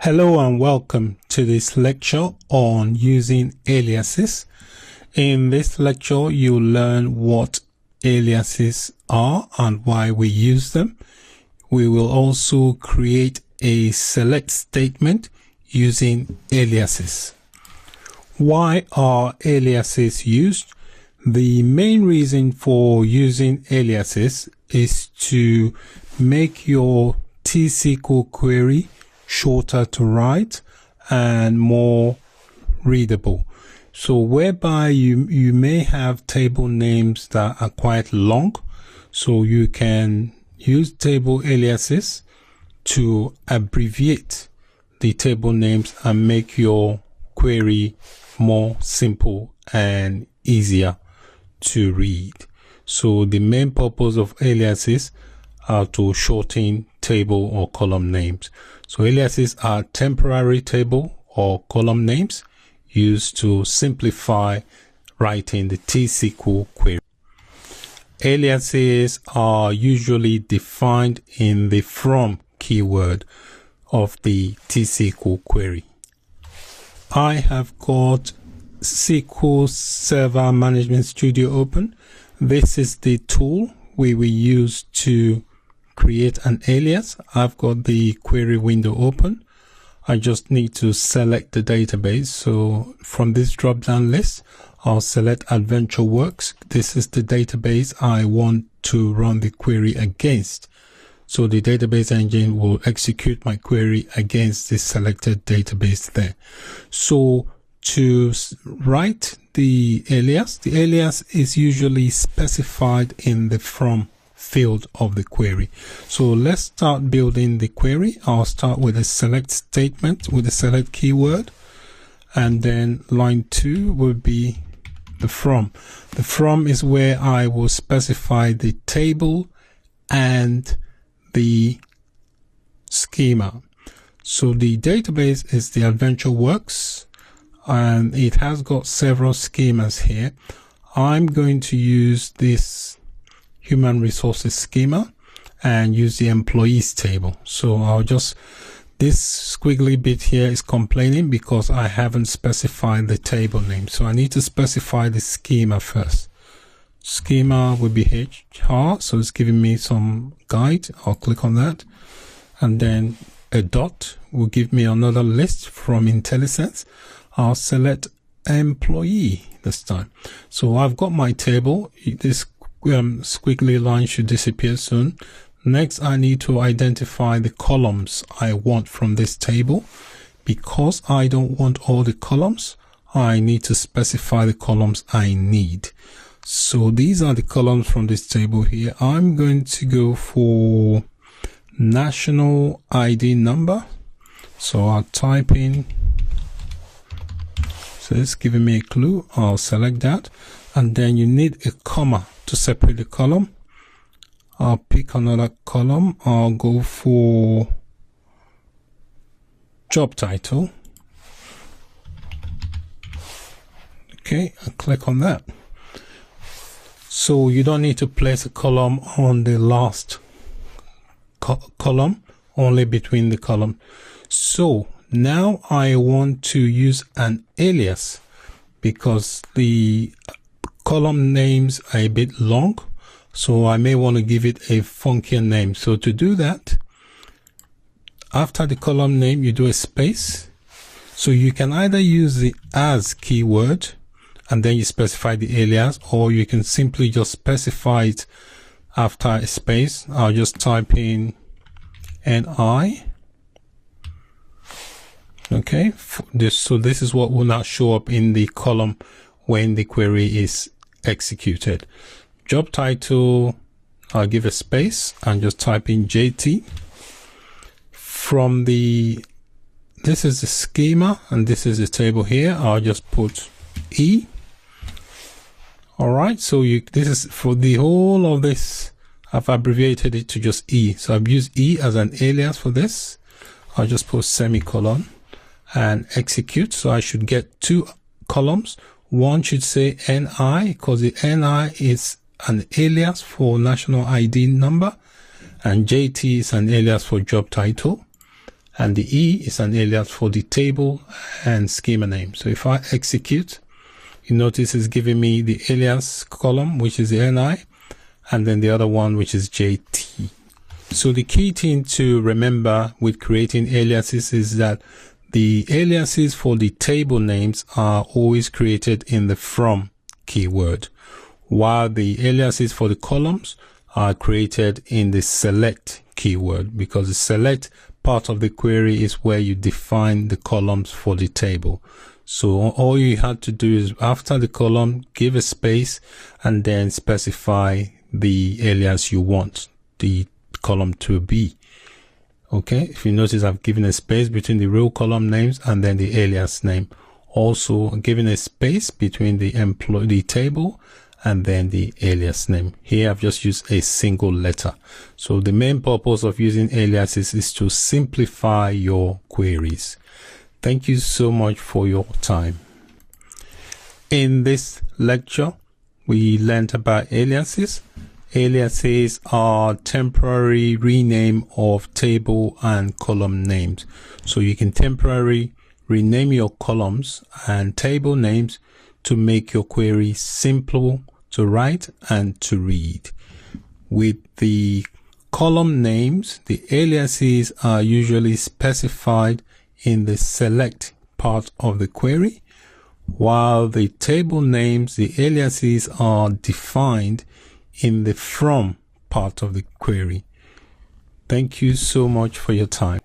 Hello and welcome to this lecture on using aliases. In this lecture, you'll learn what aliases are and why we use them. We will also create a select statement using aliases. Why are aliases used? The main reason for using aliases is to make your T-SQL query shorter to write and more readable. So whereby you may have table names that are quite long, so you can use table aliases to abbreviate the table names and make your query more simple and easier to read. So the main purpose of aliases are to shorten table or column names. So aliases are temporary table or column names used to simplify writing the T-SQL query. Aliases are usually defined in the from keyword of the T-SQL query. I have got SQL Server Management Studio open. This is the tool we will use to create an alias. I've got the query window open. I just need to select the database. So from this drop down list, I'll select AdventureWorks. This is the database I want to run the query against. So the database engine will execute my query against this selected database there. So to write the alias is usually specified in the from field of the query. So let's start building the query. I'll start with a select statement with the select keyword, and then line 2 will be the from. The from is where I will specify the table and the schema. So the database is the AdventureWorks, and it has got several schemas here. I'm going to use this human resources schema and use the employees table. So I'll just, this squiggly bit here is complaining because I haven't specified the table name. So I need to specify the schema first. Schema will be HR, so it's giving me some guide. I'll click on that, and then a dot will give me another list from IntelliSense. I'll select employee this time. So I've got my table. This squiggly line should disappear soon. Next, I need to identify the columns I want from this table. Because I don't want all the columns, I need to specify the columns I need. So these are the columns from this table here. I'm going to go for national ID number. So I'll type in, so it's giving me a clue. I'll select that, and then you need a comma to separate the column. I'll pick another column. I'll go for job title. Okay, I'll click on that. So you don't need to place a column on the last column, only between the column. So now I want to use an alias because the column names are a bit long, so I may want to give it a funkier name. So to do that, after the column name, you do a space. So you can either use the as keyword and then you specify the alias, or you can simply just specify it after a space. I'll just type in NI. Okay, so this is what will now show up in the column when the query is executed. Job title, I'll give a space and just type in JT. From the, this is the schema and this is the table here. I'll just put E. All right, so this is for the whole of this. I've abbreviated it to just E. So I've used E as an alias for this. I'll just put semicolon and execute. So I should get 2 columns. One should say NI because the NI is an alias for national ID number, and JT is an alias for job title. and the E is an alias for the table and schema name. So if I execute, you notice it's giving me the alias column, which is the NI, and then the other one, which is JT. So the key thing to remember with creating aliases is that the aliases for the table names are always created in the from keyword, while the aliases for the columns are created in the select keyword, because the select part of the query is where you define the columns for the table. So all you had to do is after the column, give a space and then specify the alias you want the column to be. Okay, if you notice, I've given a space between the row column names and then the alias name. Also given a space between the table and then the alias name. Here I've just used a single letter. So the main purpose of using aliases is to simplify your queries. Thank you so much for your time. In this lecture, we learned about aliases. Aliases are temporary rename of table and column names. So you can temporarily rename your columns and table names to make your query simple to write and to read. With the column names, the aliases are usually specified in the select part of the query, while the table names, the aliases are defined in the from part of the query. Thank you so much for your time.